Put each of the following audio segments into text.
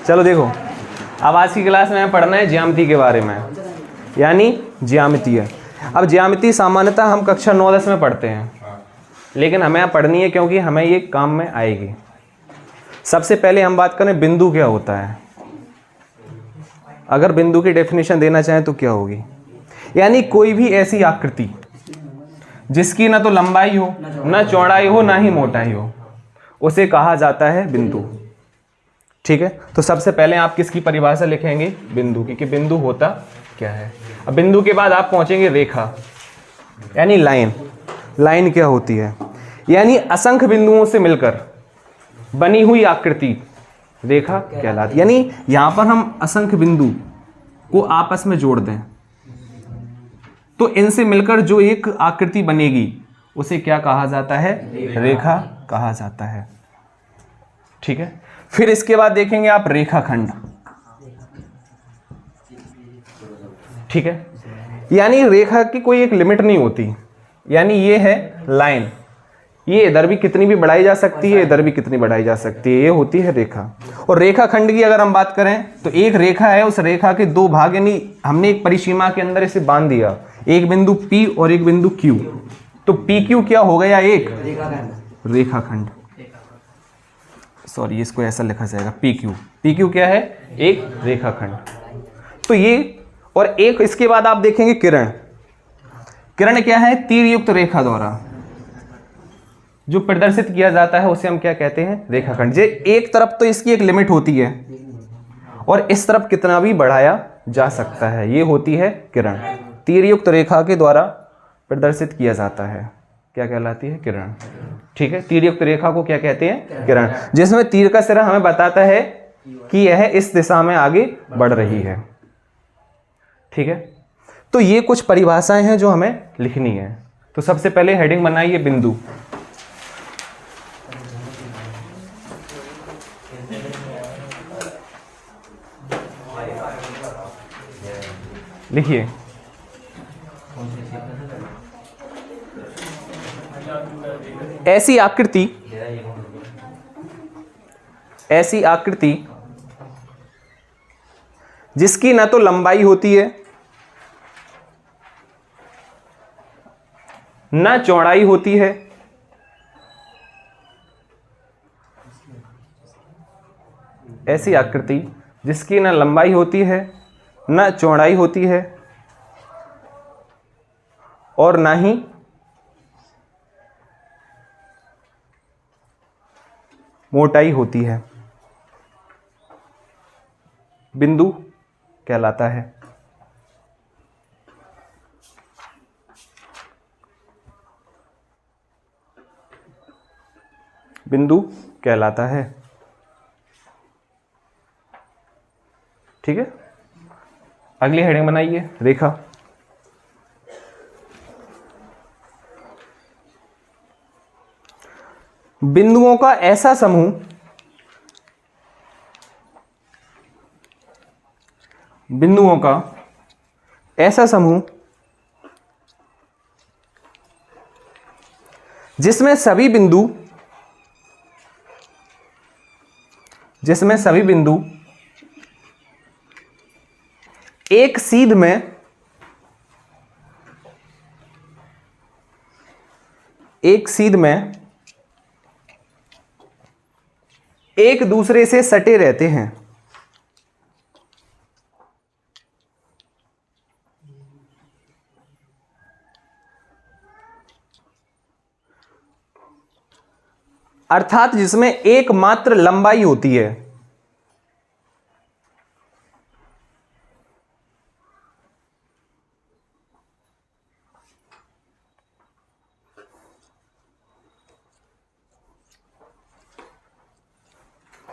चलो देखो, अब आज की क्लास में पढ़ना है ज्यामिति के बारे में, यानी ज्यामितीय। अब ज्यामिति सामान्यतः हम कक्षा 9-10 में पढ़ते हैं, लेकिन हमें यहाँ पढ़नी है क्योंकि हमें ये काम में आएगी। सबसे पहले हम बात करें बिंदु क्या होता है। अगर बिंदु की डेफिनेशन देना चाहें तो क्या होगी, यानी कोई भी ऐसी आकृति जिसकी ना तो लंबाई हो, ना चौड़ाई हो, ना ही मोटाई हो, उसे कहा जाता है बिंदु। ठीक है, तो सबसे पहले आप किसकी परिभाषा लिखेंगे, बिंदु की, कि बिंदु होता क्या है। अब बिंदु के बाद आप पहुंचेंगे रेखा, यानी लाइन। लाइन क्या होती है, यानी असंख्य बिंदुओं से मिलकर बनी हुई आकृति रेखा कहलाती। यानी यहां पर हम असंख्य बिंदु को आपस में जोड़ दें तो इनसे मिलकर जो एक आकृति बनेगी उसे क्या कहा जाता है, रेखा कहा जाता है। ठीक है, फिर इसके बाद देखेंगे आप रेखाखंड। ठीक है, यानी रेखा की कोई एक लिमिट नहीं होती, यानी ये है लाइन, ये इधर भी कितनी भी बढ़ाई जा सकती है, इधर भी कितनी बढ़ाई जा सकती है, ये होती है रेखा। और रेखाखंड की अगर हम बात करें तो एक रेखा है, उस रेखा के दो भाग, यानी हमने एक परिसीमा के अंदर इसे बांध दिया, एक बिंदु P और एक बिंदु Q, तो PQ क्या हो गया, एक रेखाखंड। सॉरी, इसको ऐसा लिखा जाएगा PQ। PQ क्या है, एक रेखाखंड। तो ये, और एक इसके बाद आप देखेंगे किरण। किरण क्या है, तीर युक्त रेखा द्वारा जो प्रदर्शित किया जाता है उसे हम क्या कहते हैं, रेखाखंड। जे एक तरफ तो इसकी एक लिमिट होती है और इस तरफ कितना भी बढ़ाया जा सकता है, ये होती है किरण। तीर युक्त रेखा के द्वारा प्रदर्शित किया जाता है, क्या कहलाती है, किरण। ठीक है, तीर युक्त रेखा को क्या कहते हैं, किरण, जिसमें तीर का सिरा हमें बताता है कि यह इस दिशा में आगे बढ़ रही है। ठीक है, तो ये कुछ परिभाषाएं हैं जो हमें लिखनी है। तो सबसे पहले हेडिंग बनाइए बिंदु। लिखिए, ऐसी आकृति जिसकी न तो लंबाई होती है, न चौड़ाई होती है, ऐसी आकृति जिसकी न लंबाई होती है, न चौड़ाई होती है और ना ही मोटाई होती है, बिंदु कहलाता है। बिंदु कहलाता है। ठीक है, अगली हेडिंग बनाइए रेखा। बिंदुओं का ऐसा समूह जिसमें सभी बिंदु एक सीध में एक दूसरे से सटे रहते हैं। अर्थात जिसमें एकमात्र लंबाई होती है।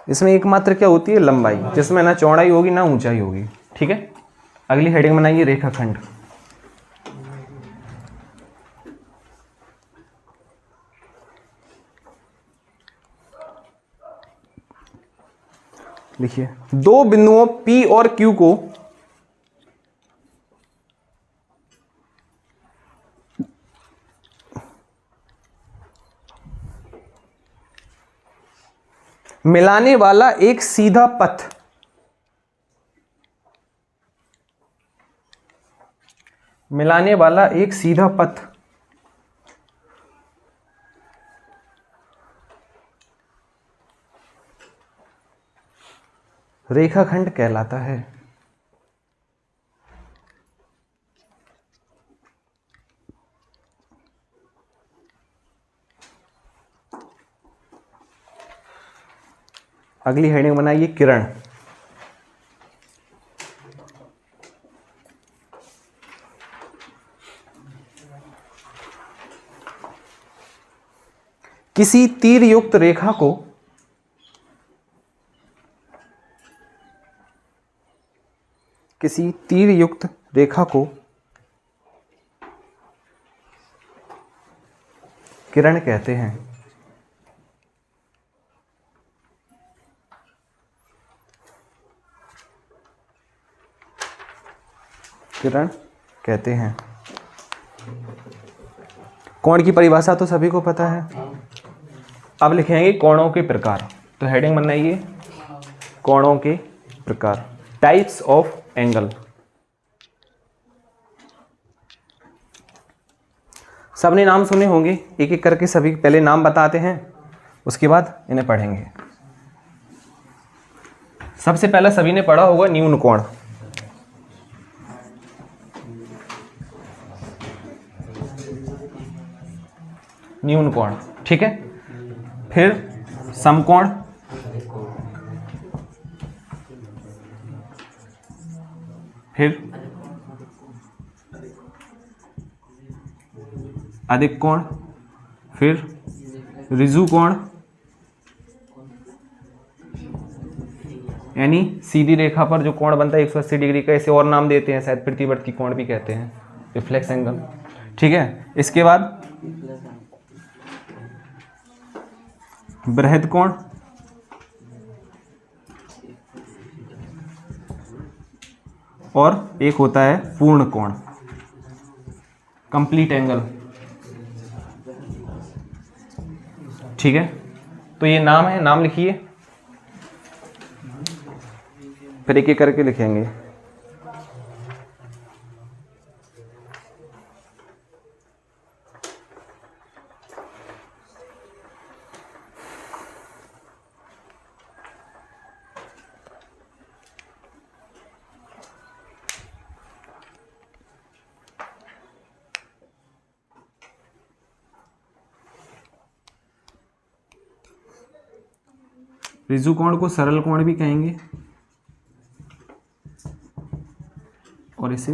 इसमें एकमात्र क्या होती है, लंबाई, जिसमें ना चौड़ाई होगी ना ऊंचाई होगी। ठीक है, अगली हेडिंग बनाइए रेखाखंड। लिखिए, दो बिंदुओं P और Q को मिलाने वाला एक सीधा पथ मिलाने वाला एक सीधा पथ रेखाखंड कहलाता है। अगली हेडिंग बनाइए किरण। किसी तीर युक्त रेखा को किरण कहते हैं। किरण कहते हैं। कोण की परिभाषा तो सभी को पता है। अब लिखेंगे कोणों के प्रकार। तो हेडिंग बनाइए कोणों के प्रकार, टाइप्स ऑफ एंगल। सबने नाम सुने होंगे, एक एक करके सभी पहले नाम बताते हैं, उसके बाद इन्हें पढ़ेंगे। सबसे पहला सभी ने पढ़ा होगा न्यून कोण। न्यून कोण, ठीक है। फिर समकोण, फिर अधिक कोण, फिर ऋजु कोण यानी सीधी रेखा पर जो कोण बनता है 180 डिग्री का, इसे और नाम देते हैं, शायद प्रतिवर्ती कोण भी कहते हैं, रिफ्लेक्स एंगल, ठीक है। इसके बाद बृहद कोण, और एक होता है पूर्ण कोण, कंप्लीट एंगल, ठीक है। तो ये नाम है, नाम लिखिए, फिर एक एक करके लिखेंगे। ऋजु कोण को सरल कोण भी कहेंगे और इसे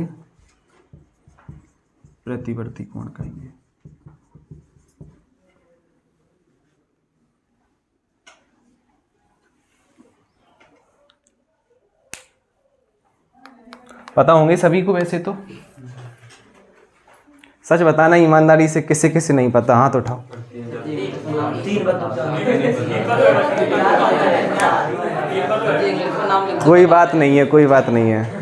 प्रतिवर्ती कोण कहेंगे। पता होंगे सभी को वैसे तो। सच बताना ईमानदारी से, किसे किसे नहीं पता, हाथ उठाओ। कोई बात नहीं है, कोई बात नहीं है।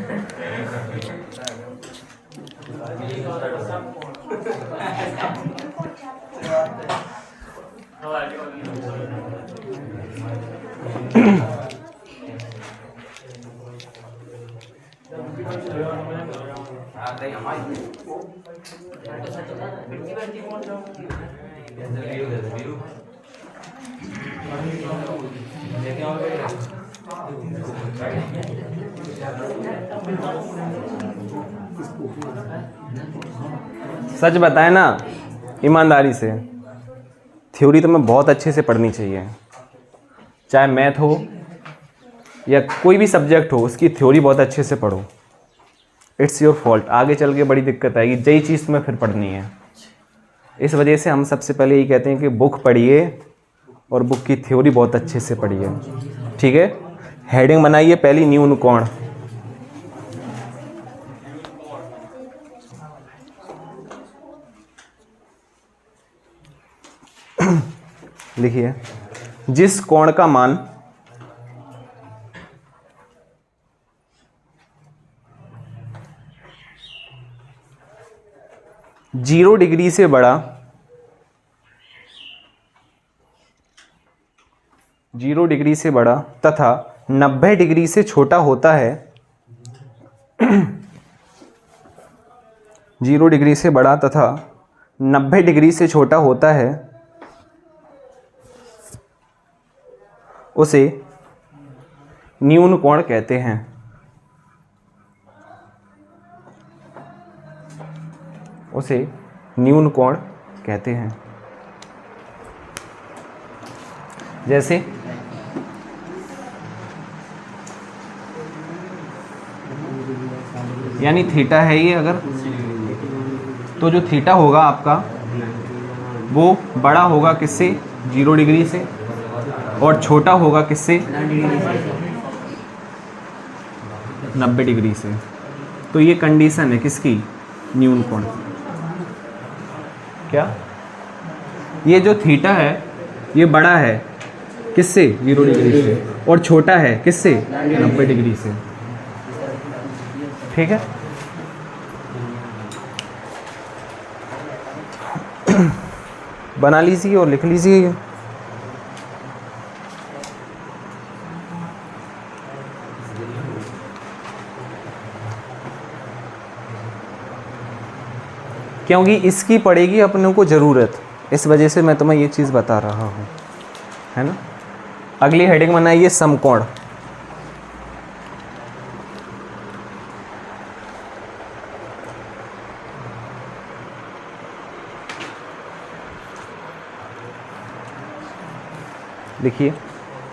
सच बताए ना ईमानदारी से, थ्योरी तो मैं बहुत अच्छे से पढ़नी चाहिए, चाहे मैथ हो या कोई भी सब्जेक्ट हो, उसकी थ्योरी बहुत अच्छे से पढ़ो। इट्स योर फॉल्ट, आगे चल के बड़ी दिक्कत आएगी, जई चीज़ तुम्हें फिर पढ़नी है। इस वजह से हम सबसे पहले यही कहते हैं कि बुक पढ़िए और बुक की थ्योरी बहुत अच्छे से पढ़िए, ठीक है। हेडिंग बनाइए पहली न्यून कोण। लिखिए जिस कोण का मान जीरो डिग्री से बड़ा, 0 डिग्री से बड़ा तथा 90 डिग्री से छोटा होता है, 0 डिग्री से बड़ा तथा 90 डिग्री से छोटा होता है उसे न्यून कोण कहते हैं। उसे न्यून कोण कहते हैं। जैसे यानी थीटा है ये, अगर तो जो थीटा होगा आपका वो बड़ा होगा किससे, 0 डिग्री से, और छोटा होगा किससे, 90 डिग्री से। तो ये कंडीशन है किसकी, न्यून कोण। क्या ये जो थीटा है ये बड़ा है किससे, 0 डिग्री से, और छोटा है किससे, 90 डिग्री से। ठीक है। बना लीजिए और लिख लीजिए। क्योंकि इसकी पड़ेगी अपनों को ज़रूरत, इस वजह से मैं तुम्हें ये चीज़ बता रहा हूँ, है ना। अगली हेडिंग बनाइए समकोण। लिखिए,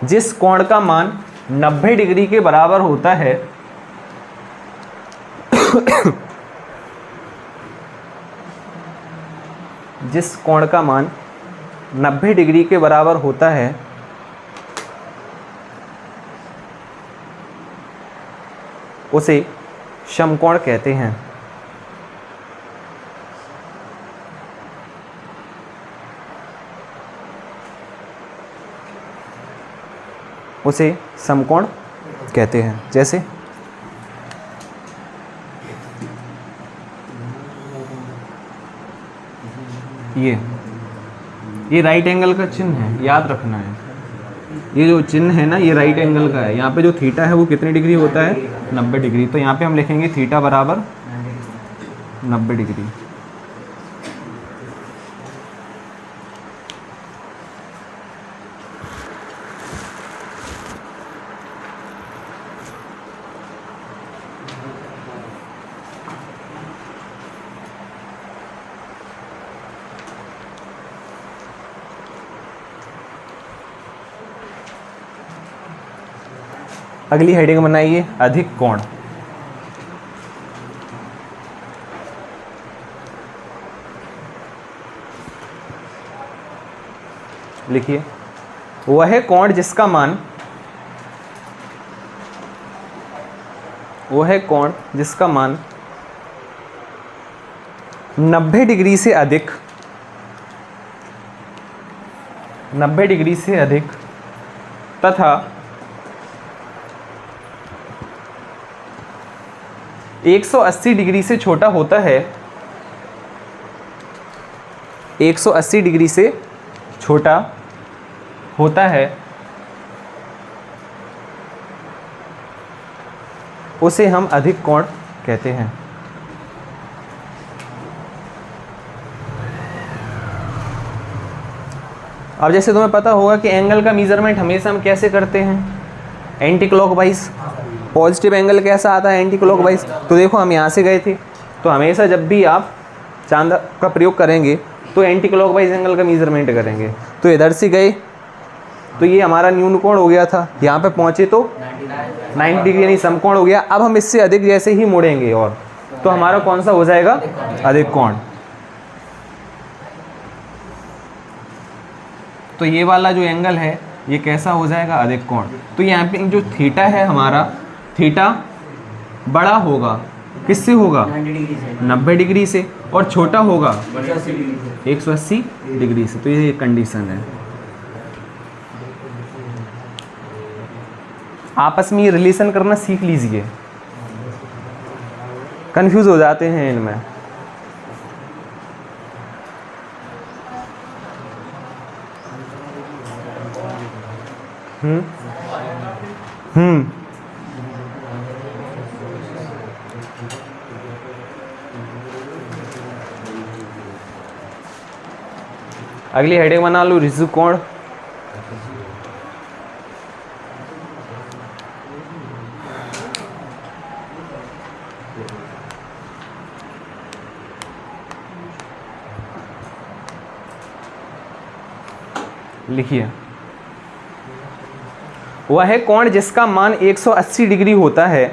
जिस कोण का मान 90 डिग्री के बराबर होता है जिस कोण का मान 90 डिग्री के बराबर होता है उसे समकोण कहते हैं। उसे समकोण कहते हैं। जैसे ये राइट एंगल का चिन्ह है, याद रखना है। ये जो चिन्ह है ना, ये राइट एंगल का है। यहाँ पे जो थीटा है वो कितने डिग्री होता है, 90 डिग्री। तो यहाँ पे हम लिखेंगे थीटा बराबर 90 डिग्री। अगली हेडिंग बनाइए अधिक कोण। लिखिए, वह कोण जिसका मान 90 डिग्री से अधिक 90 डिग्री से अधिक तथा 180 डिग्री से छोटा होता है, 180 डिग्री से छोटा होता है, उसे हम अधिक कोण कहते हैं। अब जैसे तुम्हें पता होगा कि एंगल का मेजरमेंट हमेशा हम कैसे करते हैं, एंटी क्लॉकवाइज। पॉजिटिव एंगल कैसा आता है, एंटी क्लॉकवाइज। तो देखो हम यहाँ से गए थे, तो हमेशा जब भी आप चांद का प्रयोग करेंगे तो एंटी क्लॉकवाइज एंगल का मेजरमेंट करेंगे। तो इधर से गए तो ये हमारा न्यून कोण हो गया था, यहाँ पे पहुँचे तो 90 डिग्री यानी समकोण हो गया। अब हम इससे अधिक जैसे ही मुड़ेंगे और तो हमारा कौन सा हो जाएगा, अधिक कोण। तो ये वाला जो एंगल है ये कैसा हो जाएगा, अधिक कोण। तो यहाँ पे जो थीटा है हमारा, थीटा बड़ा होगा किससे होगा, 90 डिग्री से, और छोटा होगा 180 डिग्री से। तो ये कंडीशन है। आपस में ये रिलेशन करना सीख लीजिए, कंफ्यूज हो जाते हैं इनमें। अगली हेडिंग बना लो ऋजु कोण। लिखिए, वह है कोण जिसका मान 180 डिग्री होता है।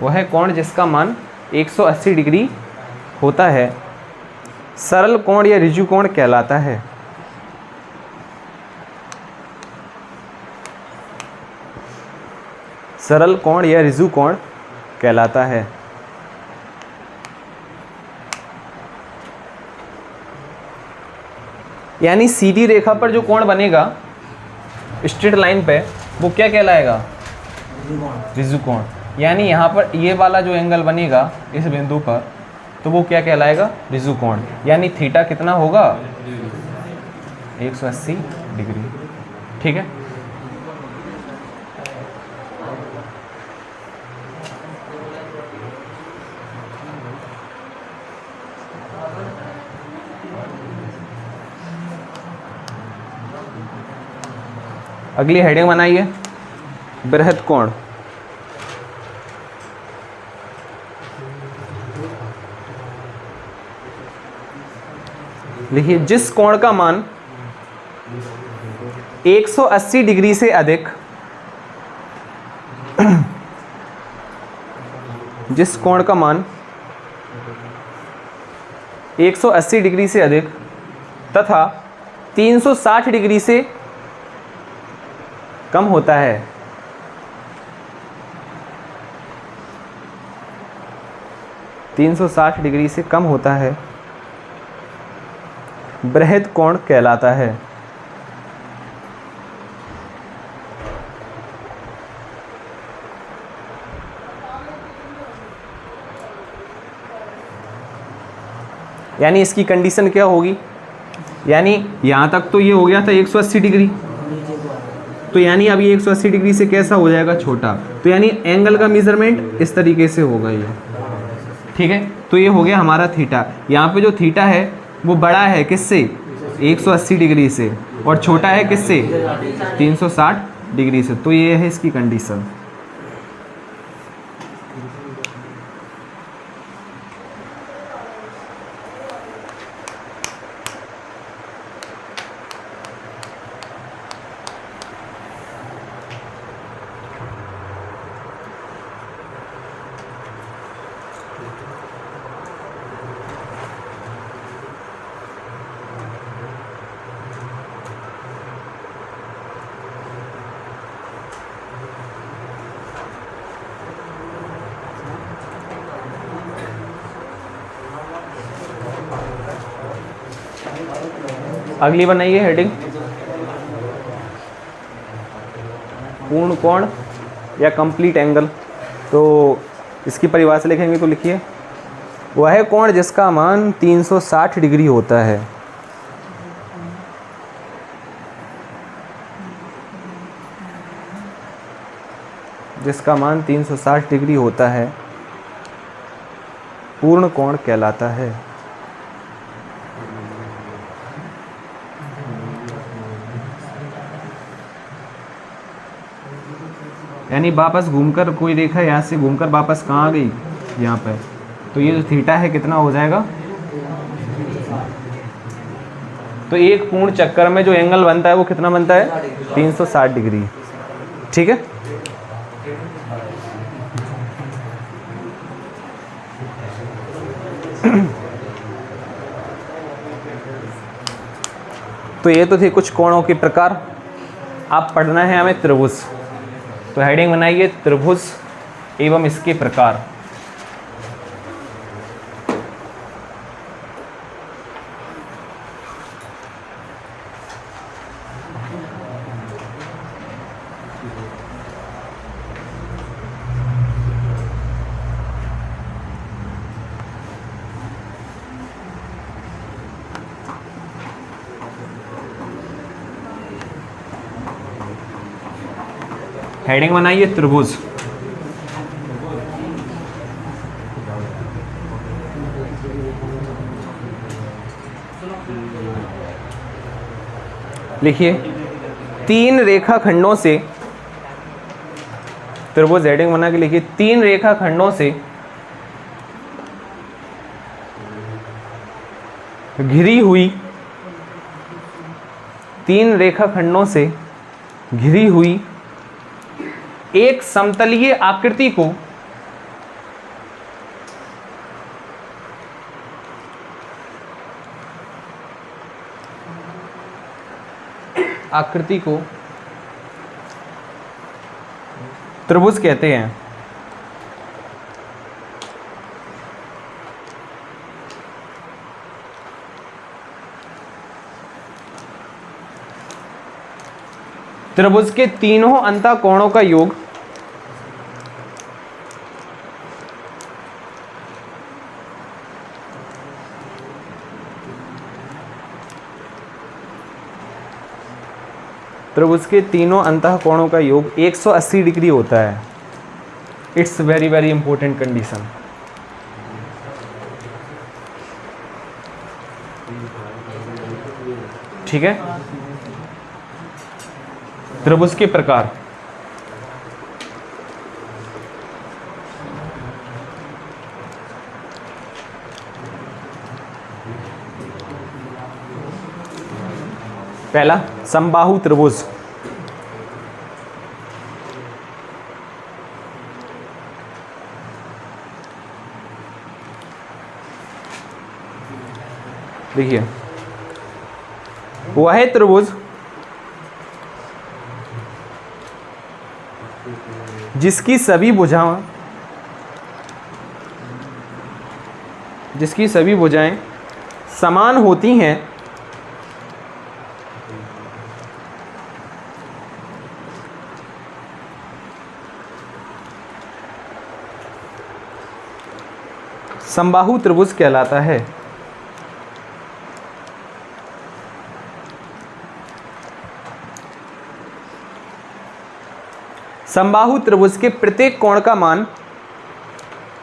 वह है कोण जिसका मान 180 डिग्री होता है, सरल कोण या ऋजु कोण कहलाता है। सरल कोण या ऋजु कोण कहलाता है। यानी सीधी रेखा पर जो कोण बनेगा स्ट्रेट लाइन पे, वो क्या कहलाएगा? ऋजु कोण। यानी यहाँ पर ये वाला जो एंगल बनेगा इस बिंदु पर, तो वो क्या कहलाएगा? ऋजु कोण। यानी थीटा कितना होगा? 180 डिग्री। ठीक है। अगली हेडिंग बनाइए बृहद कोण। लिखिए, जिस कोण का मान 180 डिग्री से अधिक, जिस कोण का मान 180 डिग्री से अधिक तथा 360 डिग्री से कम होता है, (360 डिग्री से कम होता है, बृहद कोण कहलाता है। यानी इसकी कंडीशन क्या होगी? यानी यहां तक तो ये हो गया था 180 डिग्री, तो यानी अब ये 180 डिग्री से कैसा हो जाएगा? छोटा। तो यानी एंगल का मेजरमेंट इस तरीके से होगा ये। ठीक है। तो ये हो गया हमारा थीटा। यहाँ पे जो थीटा है वो बड़ा है किससे? 180 डिग्री से, और छोटा है किससे? 360 डिग्री से। तो ये है इसकी कंडीशन। अगली बनाइए हेडिंग पूर्ण कोण या कंप्लीट एंगल। तो इसकी परिभाषा लिखेंगे तो लिखिए, वह कोण जिसका मान 360 डिग्री होता है। जिसका मान 360 डिग्री होता है, पूर्ण कोण कहलाता है। यानी वापस घूमकर कोई रेखा यहाँ से घूमकर वापस कहाँ आ गई? यहाँ पे। तो ये जो थीटा है कितना हो जाएगा? तो एक पूर्ण चक्कर में जो एंगल बनता है वो कितना बनता है? 360 डिग्री। ठीक है। तो ये तो थे कुछ कोणों के प्रकार। आप पढ़ना है हमें त्रिभुज। तो हेडिंग बनाइए त्रिभुज एवं इसके प्रकार। हेडिंग बनाइए त्रिभुज। लिखिए 3 रेखाखंडों से, त्रिभुज हेडिंग बना के लिखिए 3 रेखाखंडों से घिरी हुई, 3 रेखाखंडों से घिरी हुई एक समतलीय आकृति को त्रिभुज कहते हैं। त्रिभुज के तीनों अंतःकोणों का योग त्रिभुज के तीनों अंतःकोणों का योग 180 डिग्री होता है। It's very very important condition. ठीक है। त्रिभुज के प्रकार, पहला समबाहु त्रिभुज। देखिए वह त्रिभुज जिसकी सभी भुजाएं समान होती हैं, समबाहु त्रिभुज कहलाता है। समबाहु त्रिभुज के प्रत्येक कोण का मान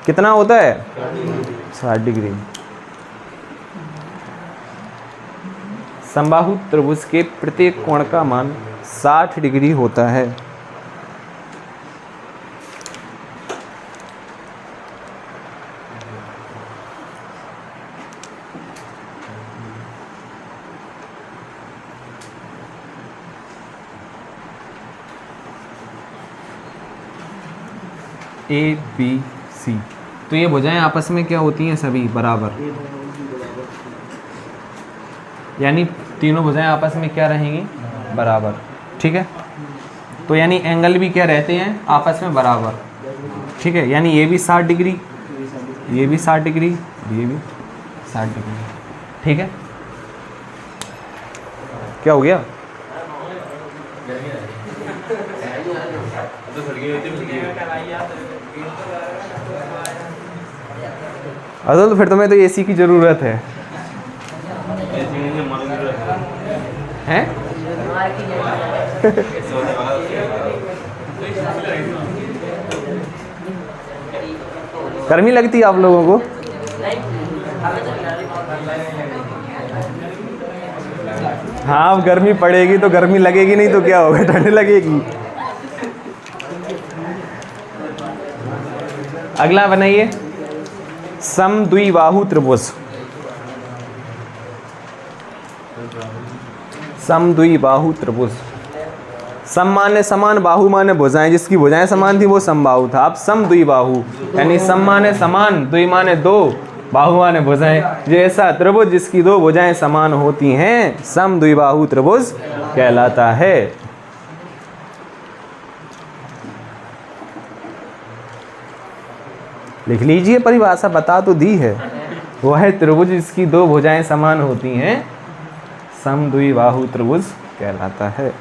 कितना होता है? 60 डिग्री। समबाहु त्रिभुज के प्रत्येक कोण का मान 60 डिग्री होता है। ए बी सी, तो ये भुजाएं आपस में क्या होती हैं? सभी बराबर, यानी तीनों भुजाएं आपस में क्या रहेंगी? बराबर। ठीक है, तो यानी एंगल भी क्या रहते हैं? आपस में बराबर। ठीक है, यानी ये भी 60 डिग्री, ये भी 60 डिग्री, ये भी 60 डिग्री। ठीक है, क्या हो गया? असल तो फिर तुम्हें तो एसी की जरूरत है। हैं? गर्मी लगती है आप लोगों को? हाँ, अब गर्मी पड़ेगी तो गर्मी लगेगी, नहीं तो क्या होगा? ठंड लगेगी। अगला बनाइए समद्विबाहु त्रिभुज। समद्विबाहु त्रिभुज, सम माने समान, बाहु माने भुजाएं, जिसकी भुजाएं समान थी वो समबाहु था। अब समद्विबाहु यानी सम माने समान, द्वि माने दो, बाहु माने भुजाएं, जैसा त्रिभुज जिसकी दो भुजाएं समान होती हैं समद्विबाहु त्रिभुज कहलाता है। लिख लीजिए, परिभाषा बता तो दी है। वह त्रिभुज जिसकी दो भुजाएं समान होती हैं समद्विबाहु त्रिभुज कहलाता है।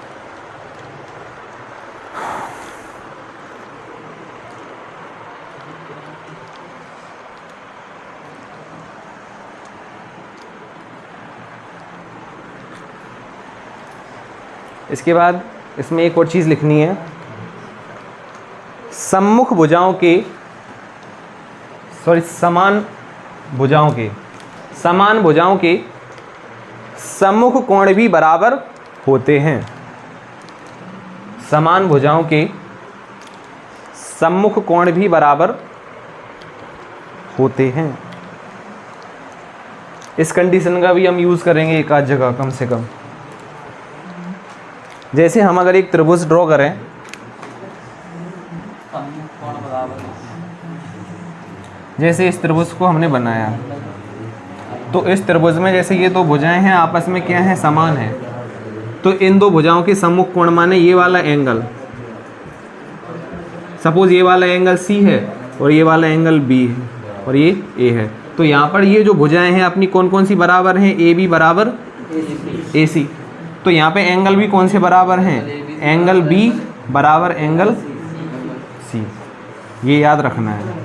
इसके बाद इसमें एक और चीज़ लिखनी है, सम्मुख भुजाओं के समान भुजाओं के सम्मुख कोण भी बराबर होते हैं। समान भुजाओं के सम्मुख कोण भी बराबर होते हैं। इस कंडीशन का भी हम यूज़ करेंगे एक आध जगह कम से कम। जैसे हम अगर एक त्रिभुज ड्रॉ करें, जैसे इस त्रिभुज को हमने बनाया, तो इस त्रिभुज में जैसे ये दो भुजाएं हैं, आपस में क्या है, समान है। तो इन दो भुजाओं के सम्मुख कोण माने ये वाला एंगल, सपोज ये वाला एंगल C है और ये वाला एंगल B है और ये A है। तो यहाँ पर ये जो भुजाएं हैं अपनी कौन कौन सी बराबर हैं, AB बराबर AC। तो यहाँ पे एंगल भी कौन से बराबर हैं, एंगल B बराबर एंगल C। ये याद रखना है।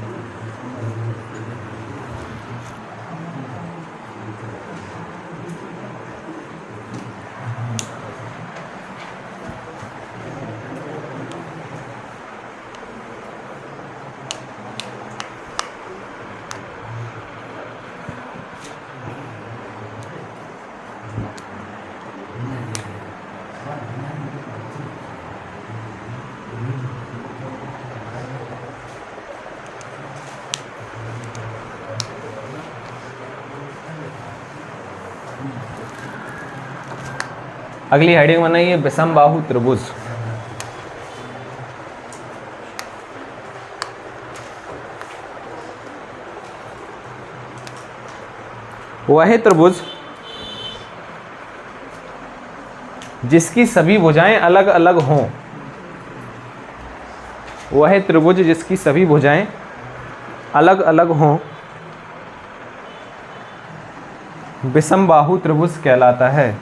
अगली हेडिंग बनाइए विषमबाहु त्रिभुज। वह त्रिभुज जिसकी सभी भुजाएं अलग अलग हों, वह त्रिभुज जिसकी सभी भुजाएं अलग अलग हों विषमबाहु त्रिभुज कहलाता है।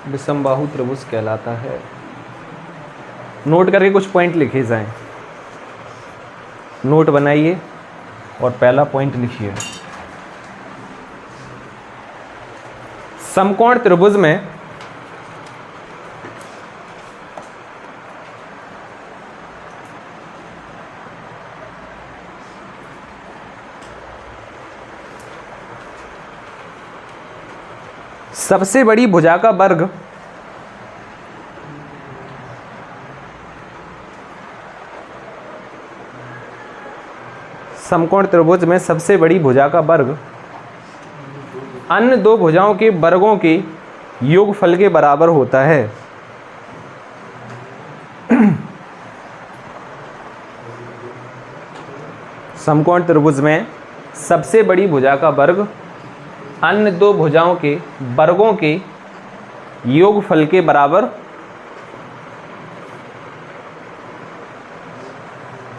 विषमबाहु त्रिभुज कहलाता है। नोट करके कुछ पॉइंट लिखे जाएं। नोट बनाइए और पहला पॉइंट लिखिए। समकोण त्रिभुज में सबसे बड़ी भुजा का वर्ग समकोण त्रिभुज में सबसे बड़ी भुजा का वर्ग अन्य दो भुजाओं के वर्गों के योगफल के बराबर होता है। समकोण त्रिभुज में सबसे बड़ी भुजा का वर्ग अन्य दो भुजाओं के वर्गों के योगफल के बराबर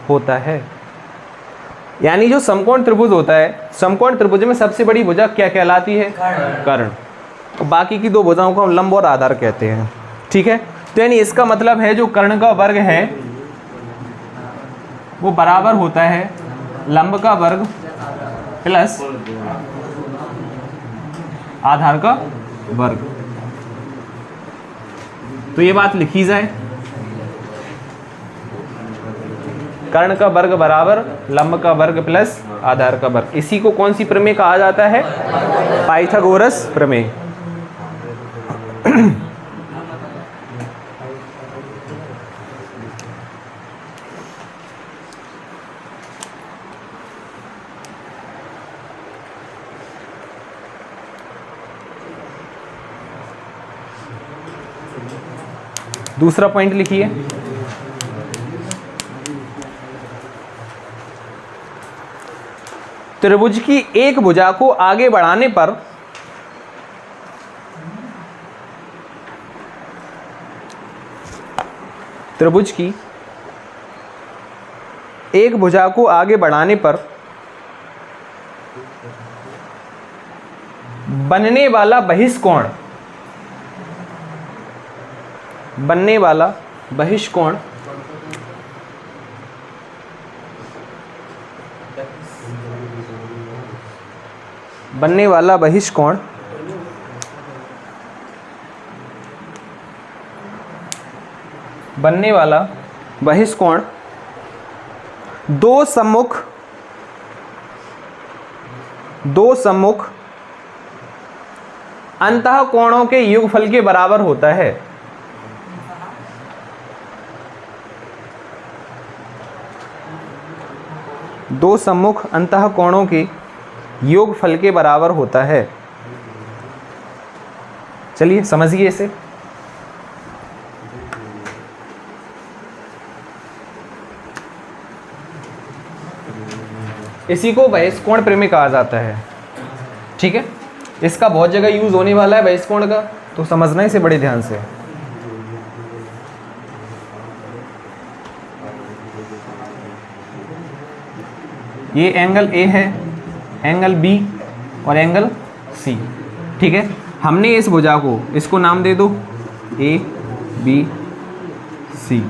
होता है। यानी जो समकोण त्रिभुज होता है, समकोण त्रिभुज में सबसे बड़ी भुजा क्या कहलाती है, कर्ण। और बाकी की दो भुजाओं को हम लंब और आधार कहते हैं। ठीक है, तो यानी इसका मतलब है जो कर्ण का वर्ग है वो बराबर होता है लंब का वर्ग प्लस आधार का वर्ग। तो ये बात लिखी जाए, कर्ण का वर्ग बराबर लंब का वर्ग प्लस आधार का वर्ग। इसी को कौन सी प्रमेय कहा जाता है, पाइथागोरस प्रमेय। दूसरा पॉइंट लिखिए, त्रिभुज की एक भुजा को आगे बढ़ाने पर त्रिभुज की एक भुजा को आगे बढ़ाने पर बनने वाला बहिष्कोण, बनने वाला बहिष्कोण बनने वाला बहिष्कोण बनने वाला बहिष्कोण दो सम्मुख अंतःकोणों के योगफल के बराबर होता है। दो सम्मुख अंतःकोणों के योगफल के बराबर होता है। चलिए समझिए इसे। इसी को बहिष्कोण प्रमेय कहा जाता है। ठीक है, इसका बहुत जगह यूज होने वाला है बहिष्कोण का, तो समझना इसे बड़े ध्यान से। ये एंगल ए है, एंगल बी और एंगल सी। ठीक है, हमने इस भुजा को, इसको नाम दे दो ए बी सी।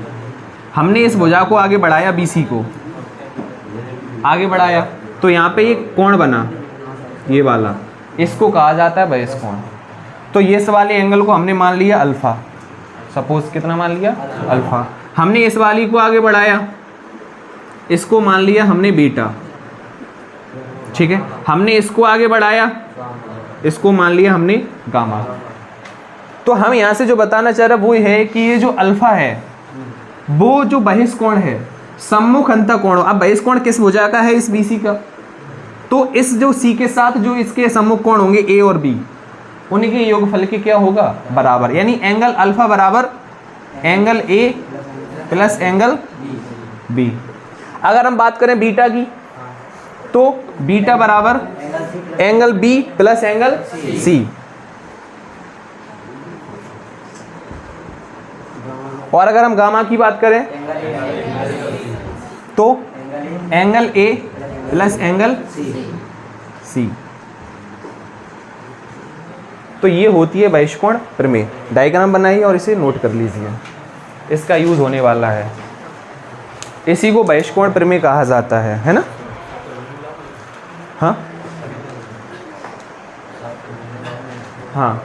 हमने इस भुजा को आगे बढ़ाया, बी सी को आगे बढ़ाया, तो यहाँ पे एक कोण बना, ये वाला, इसको कहा जाता है बहिष्कोण। तो ये इस वाले एंगल को हमने मान लिया अल्फा, सपोज कितना मान लिया अल्फा। हमने इस वाली को आगे बढ़ाया, इसको मान लिया हमने बीटा। ठीक है, हमने इसको आगे बढ़ाया, इसको मान लिया हमने गामा। तो हम यहाँ से जो बताना चाह रहे वो है कि ये जो अल्फा है वो जो बहिष्कोण है सम्मुख अंतःकोण। अब बहिष्कोण किस भुजा का है? इस BC का। तो इस जो C के साथ जो इसके सम्मुख कोण होंगे A और B, उनके योगफल के क्या होगा? बराबर। यानी एंगल अल्फा बराबर angle A plus angle B। अगर हम बात करें बीटा की, तो बीटा बराबर angle B plus angle C। और अगर हम गामा की बात करें तो angle A plus angle C। तो ये होती है बहिष्कोण प्रमेय। डायग्राम बनाइए और इसे नोट कर लीजिए, इसका यूज होने वाला है। इसी को बहिष्कोण प्रमेय कहा जाता है ना? हाँ हाँ,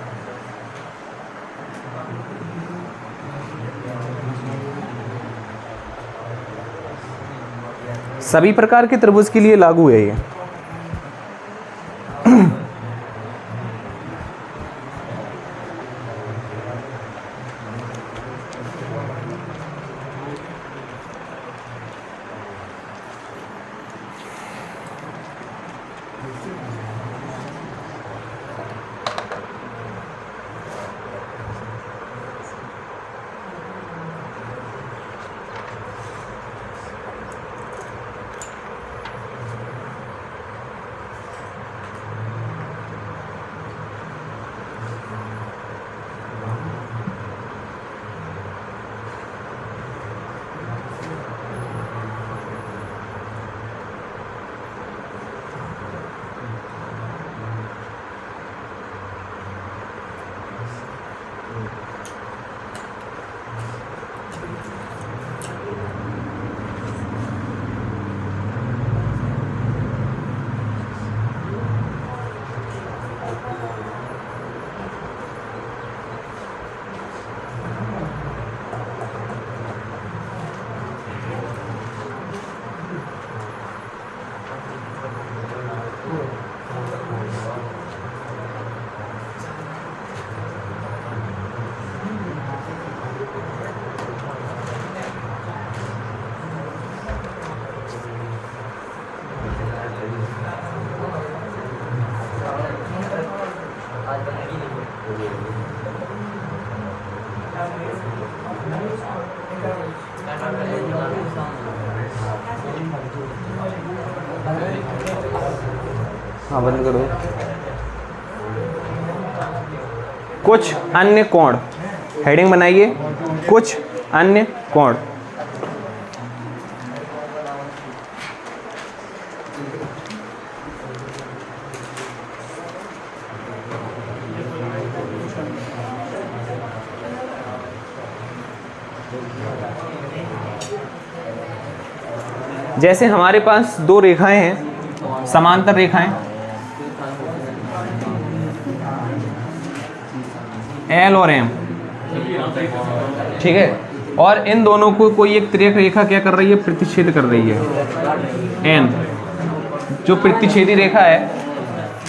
सभी प्रकार के त्रिभुज के लिए लागू है ये। हाँ बंद करो। कुछ अन्य कोण, हेडिंग बनाइए, कुछ अन्य कोण। जैसे हमारे पास दो रेखाएं हैं, समांतर रेखाएं, एल और एम, ठीक है, और इन दोनों को कोई एक तिर्यक रेखा क्या कर रही है, प्रतिच्छेद कर रही है, एन, जो प्रतिच्छेदी रेखा है,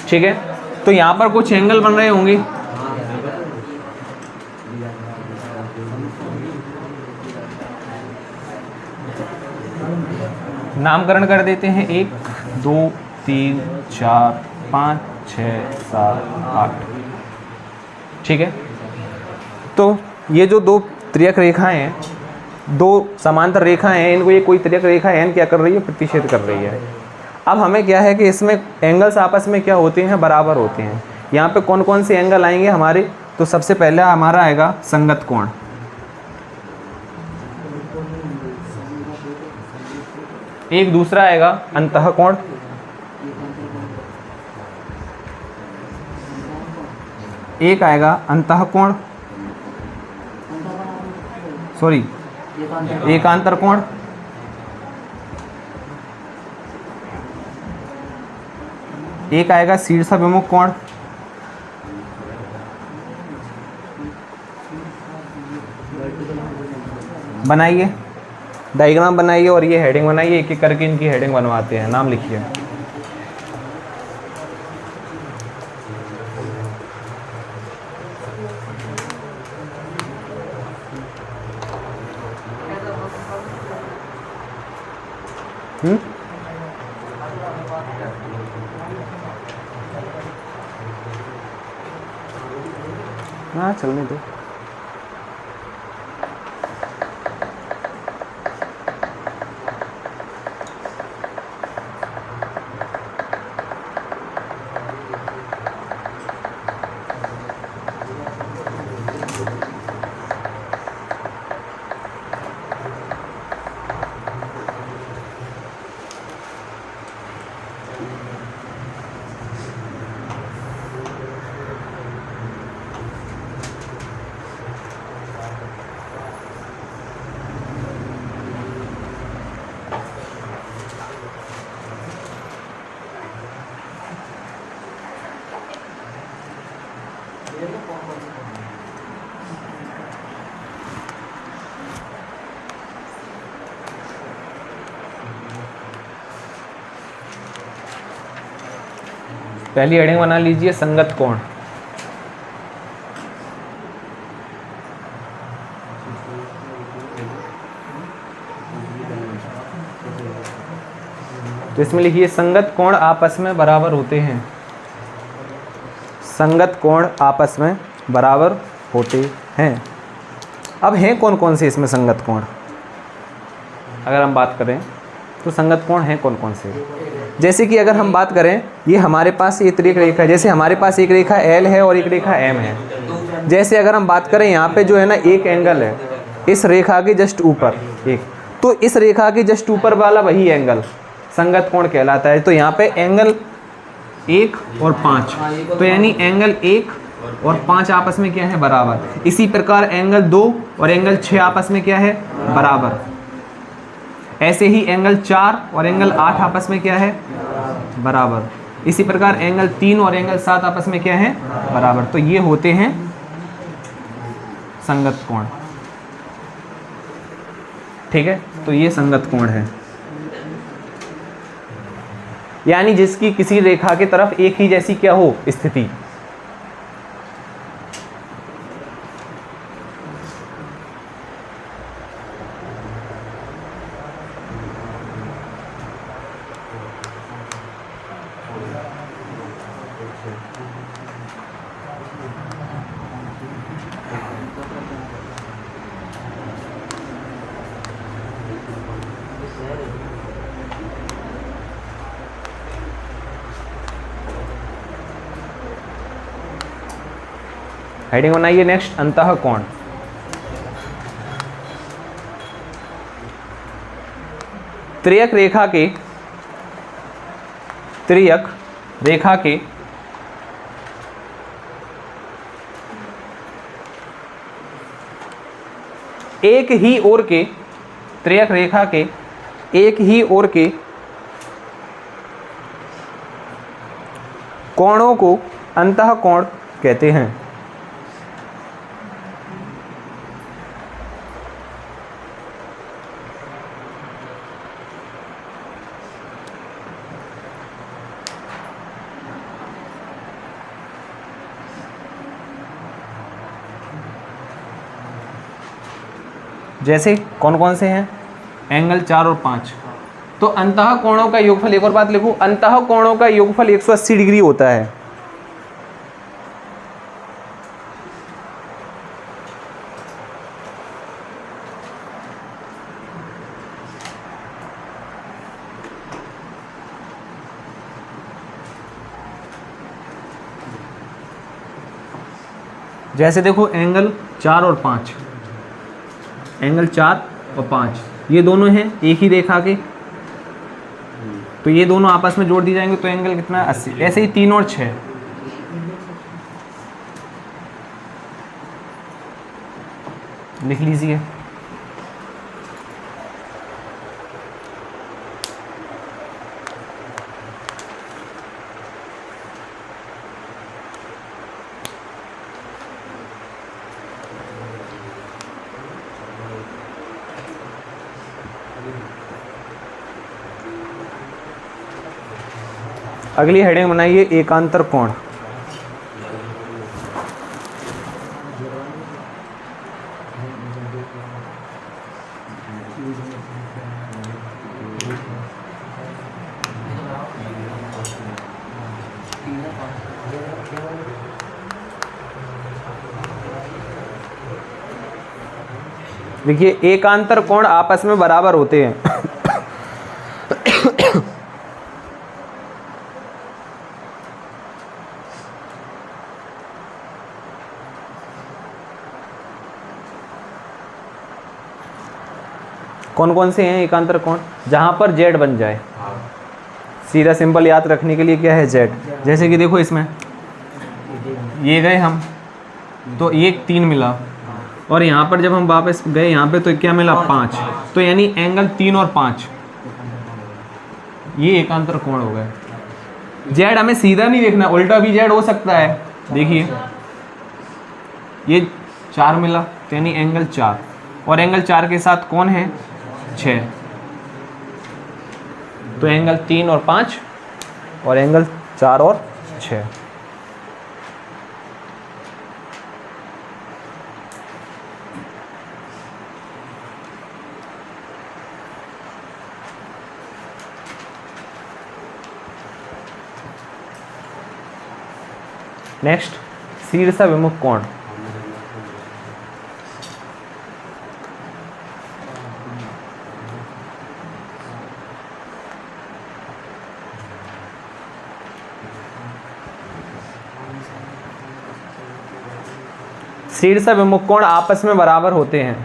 ठीक है। तो यहां पर कुछ एंगल बन रहे होंगे, नामकरण कर देते हैं, 1 2 3 4 5 6 7 8, ठीक है। तो ये जो दो तिर्यक रेखाएं हैं, दो समांतर रेखाएं हैं, इनको ये कोई तिर्यक रेखा एन क्या कर रही है, प्रतिच्छेद कर रही है। अब हमें क्या है कि इसमें एंगल्स आपस में क्या होते हैं, बराबर होते हैं। यहाँ पे कौन कौन से एंगल आएंगे हमारे, तो सबसे पहले हमारा आएगा संगत कोण, एक दूसरा आएगा अंतः कोण, एक आएगा अंतः कोण, सॉरी एकांतर कोण, एक आएगा शीर्षाभिमुख कोण, बनाइए डायग्राम बनाइए और ये हेडिंग बनाइए, एक एक करके इनकी हेडिंग बनवाते हैं, नाम लिखिए। हाँ चलने दो। पहली हेडिंग बना लीजिए संगत कोण। तो इसमें लिखिए संगत कोण आपस में बराबर होते हैं, संगत कोण आपस में बराबर होते हैं। अब हैं कौन कौन से इसमें संगत कोण, अगर हम बात करें तो संगत कोण हैं कौन कौन से। जैसे कि अगर हम बात करें, ये हमारे पास ये तिर्यक रेखा है, जैसे हमारे पास एक रेखा एल है और एक रेखा एम है। जैसे अगर हम बात करें यहाँ पे जो है ना एक एंगल है इस रेखा के जस्ट ऊपर एक, तो इस रेखा के जस्ट ऊपर वाला वही एंगल संगत कोण कहलाता है। तो यहाँ पे एंगल 1 और 5, तो यानी एंगल 1 और 5 आपस में क्या है, बराबर। इसी प्रकार एंगल 2 और एंगल 6 आपस में क्या है, बराबर। ऐसे ही एंगल 4 और एंगल 8 आपस में क्या है, बराबर। इसी प्रकार एंगल 3 और एंगल 7 आपस में क्या है, बराबर। तो ये होते हैं संगत कोण, ठीक है। तो ये संगत कोण है, यानी जिसकी किसी रेखा की तरफ एक ही जैसी क्या हो स्थिति। हेडिंग बनाइए नेक्स्ट अंतः कोण। तिर्यक रेखा के एक ही ओर के त्रियक रेखा के एक ही ओर के कोणों को अंतः कोण कहते हैं। जैसे कौन कौन से हैं? एंगल 4 और 5। तो अंतः कोणों का योगफल, एक और बात लिखो, अंतः कोणों का योगफल 180 डिग्री होता है। जैसे देखो एंगल 4 और 5, एंगल 4 और 5 ये दोनों हैं एक ही रेखा के, तो ये दोनों आपस में जोड़ दिए जाएंगे तो एंगल कितना है? 80। ऐसे ही 3 और 6 लिख लीजिए। अगली हेडिंग बनाइए एकांतर कोण। देखिए एकांतर कोण आपस में बराबर होते हैं। कौन कौन से हैं एकांतर कोण? जहां पर जेड बन जाए, सीधा सिंपल याद रखने के लिए क्या है? जेड। जैसे कि देखो इसमें ये गए हम तो 1 3 मिला, और यहाँ पर जब हम वापस गए यहाँ पे तो क्या मिला? 5। तो यानी एंगल 3 और 5 ये एकांतर कोण हो गए। जेड हमें सीधा नहीं देखना, उल्टा भी जेड हो सकता है। देखिए ये 4 मिला तो यानी एंगल 4, और एंगल 4 के साथ कौन है? 6। तो एंगल 3 और 5 और एंगल 4 और 6। नेक्स्ट शीर्ष विमुख कोण। शीर्ष विमुख कोण आपस में बराबर होते हैं।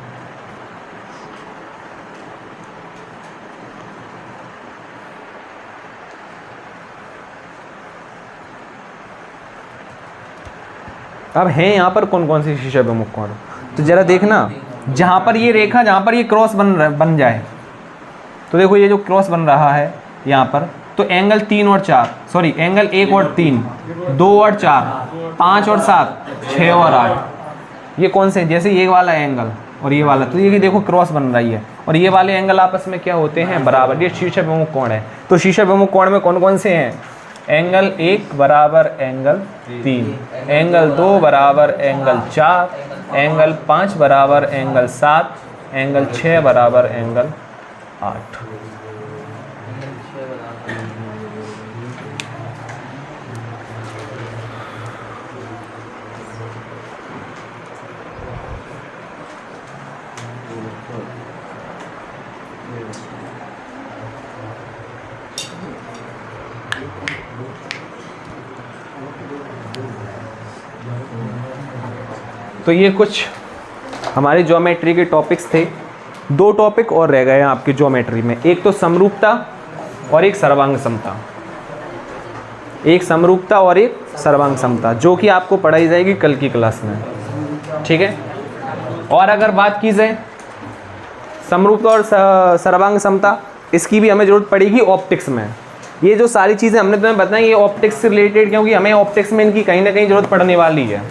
अब हैं यहाँ पर कौन कौन से शीर्ष विमुख कोण? तो जरा देखना, जहां पर ये रेखा, जहां पर ये क्रॉस बन जाए, तो देखो ये जो क्रॉस बन रहा है यहाँ पर, तो एंगल 3 और 4, सॉरी एंगल 1 और 3, 2 और 4, 5 और 7, 6 और 8, ये कौन से? जैसे ये वाला एंगल और ये वाला, तो ये देखो क्रॉस बन रही है, और ये वाले एंगल आपस में क्या होते हैं? बराबर। ये शीर्ष विमुख कोण है। तो शीर्ष विमुख कोण में कौन कौन से हैं? एंगल 1 बराबर एंगल 3, एंगल 2 बराबर एंगल 4, एंगल 5 बराबर एंगल 7, एंगल 6 बराबर एंगल 8। तो ये कुछ हमारी ज्योमेट्री के टॉपिक्स थे। 2 टॉपिक और रह गए हैं आपकी ज्योमेट्री में, एक तो समरूपता और एक सर्वांग समता। एक समरूपता और एक सर्वांग समता, जो कि आपको पढ़ाई जाएगी कल की क्लास में, ठीक है। और अगर बात की जाए समरूपता और सर्वांग समता, इसकी भी हमें जरूरत पड़ेगी ऑप्टिक्स में। ये जो सारी चीज़ें हमने तुम्हें बताई ये ऑप्टिक्स से रिलेटेड, क्योंकि हमें ऑप्टिक्स में इनकी कहीं ना कहीं जरूरत पड़ने वाली है।